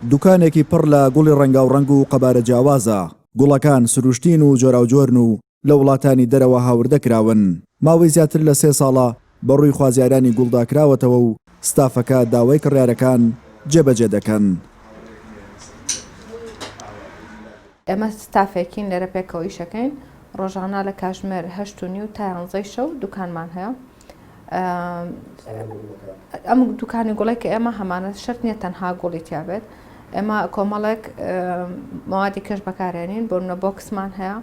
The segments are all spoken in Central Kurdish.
دوکانێکی پڕ لە گوڵی ڕەنگا و ڕەنگ و قەبارە جیاوازە. گوڵەکان سروشتین و جۆراوجۆرن و لە وڵاتانی دەرەوە هاوردەکراون. ماوەی زیاتر لە 3 ساڵە بەڕووی خوازیارانی گوڵداکراوەتەوە و ستافەکە داوای کڕیارەکان جێبەجێ دەکەن. ئێمە ستافێکین لێرە پێکەوە ئیشەکەین. ڕۆژانە لە کاتژمێر 8:30 تا 11 شەو دوکانمان هەیە. ئەم دوکانی گوڵی کە ئێمە هەمانە شەرت نییە تەنها گوڵی تیابێت. ئێمە کۆمەڵێک موادی کەش بەکارێنین بۆ منە بۆکسمان هەیە،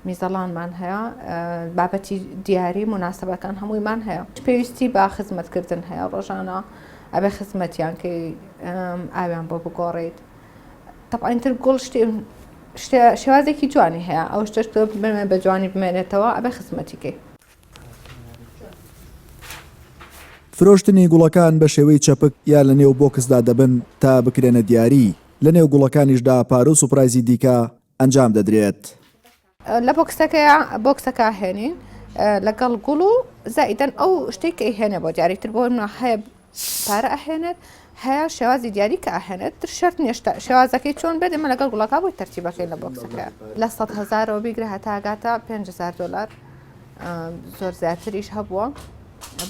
میزەڵانمان هەیە، بابەتی دیاری مناسبەکان هەموویمان هەیە. پێویستی بە خزمەتکردن هەیە. ڕۆژانە ئەبێ خزمەتیان کە ئاویان بۆ بگۆڕیت. تەبعاً گوڵ شێوازێکی جوانی هەیە. ئەو شتش بە جوانی بمێنێتەوە ئەبێ خزمەتیکەی. فرۆشتنی گوڵەکان بە شێوەی چەپک یا لە نێو بۆکسدا دەبن تا بکرێنە دیاری. لە نێو گوڵەکانیشدا پارە و سوپرایزی دیکە ئەنجام دەدرێت. لە بۆکسەکە هێنین لەگەڵ گوڵ و زائیدەن ئەو شتێک هێنێ بۆ دیاریتر بۆ هەیە پارە ئەهێنێت، هەیە شێوازی دیاری کە ئەهێنێت تر شەرت نیشتا شێوازەکەی چۆن بێت ئێمە لەگەڵ گوڵەکە بۆی تەرتیبەکەی لە بۆکسەکە لە 100,000ەوە بیگرە هەتا ئاگاتە $5,000 زۆر زیاتریش هەبووە.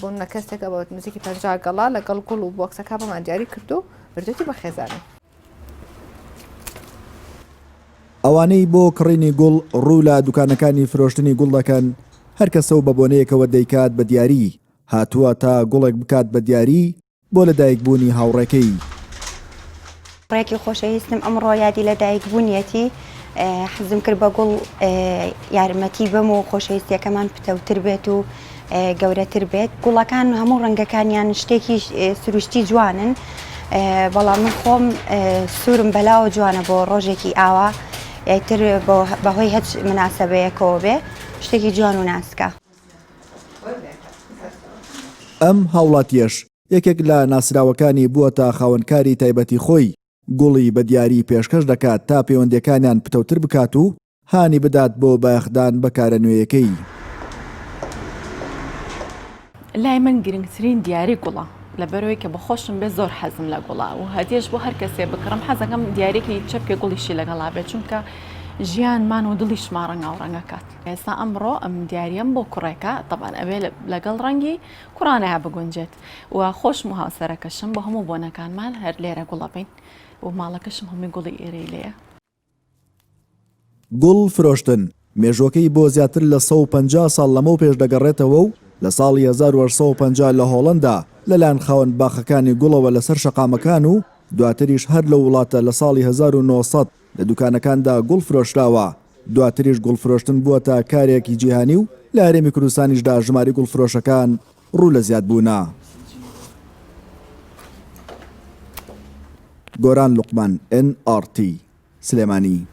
بۆ منە کەسێکە بۆ نزیکی 50 گەڵا لەگەڵ گوڵ و بۆکسەکە بەمان دیاری کردو بردوێتی بە خێزانێ. ئەوانەی بۆ کڕینی گوڵ ڕوو لە دوکانەکانی فرۆشتنی گوڵ دەکەن، هەر کەسە و بە بۆنەیەکەوە دەیکات بە دیاری، هاتووە تا گوڵێک بکات بە دیاری بۆ لەدایکبوونی هاوڕێکەی. ڕێکی خۆشەویستم ئەمڕۆ یادی لە دایکبوونیەتی حەزم کرد بە گوڵ یارمەتی بم و خۆشەویستیەکەمان پتەوتر بێت و گەورەتر بێت. گوڵەکان هەموو ڕەنگەکانیان شتێکی سروشتی جوانن، بەڵام من خۆم سوورم بەلاوە جوانە بۆ ڕۆژێکی ئاوا یایتر بەهۆی هەچ مناسبەیەکەوە بێ شتێکی جوان و ناسکە. ئەم هاوڵاتیەش یەکێک لە ناسراوەکانی بووەتە خاوەنکاری تایبەتی خۆی. گوڵی بە دیاری پێشکەش دەکات تا پەیوەندیەکانیان پتەوتر بکات و هانی بدات بۆ بایەخدان بەکارە نوێیەکەی. لای من گرنگترین دیاری گوڵە لەبەرەوەی کە بەخۆشم بێ زۆر حەزم لە گوڵە و هەدیەش بۆ هەر کەسێ بکڕم حەزەکەم دیارێکی چەپکە گوڵیشی لەگەڵا بێت چونکە ژیانمان و دڵیشمان ڕەنگا و ڕەنگەکات. ئێستا ئەمڕۆ ئەم دیاریم بۆ کوڕێکە تەبان ئەوێ لەگەڵ ڕەنگی کوڕانەیە بگونجێت و خۆشم و هاوسەرەکەشم بە هەموو بۆنەکانمان هەر لێرە گوڵە بین و ماڵەکەشم هەمووی گوڵی ئێرەی لێیە. گوڵ فرۆشتن مێژوەکەی بۆ زیاتر لە 150 ساڵ لەمەو پێش دەگەڕێتەوە و لە ساڵی 1850 لە هۆڵەندا لەلایەن خاوەن باخەکانی گوڵەوە لەسەر شەقامەکان و دواتریش هەر لە وڵاتە لە ساڵی 1900 لە دوکانەکاندا گوڵ فرۆشراوە. دواتریش گوڵ فرۆشتن بووەتە کارێکی جیهانی و لە هەرێمی کوردستانیشدا ژماری گوڵ فرۆشەکان ڕوو لە زیاد بوونە. گۆران لوقمان NRT سلێمانی.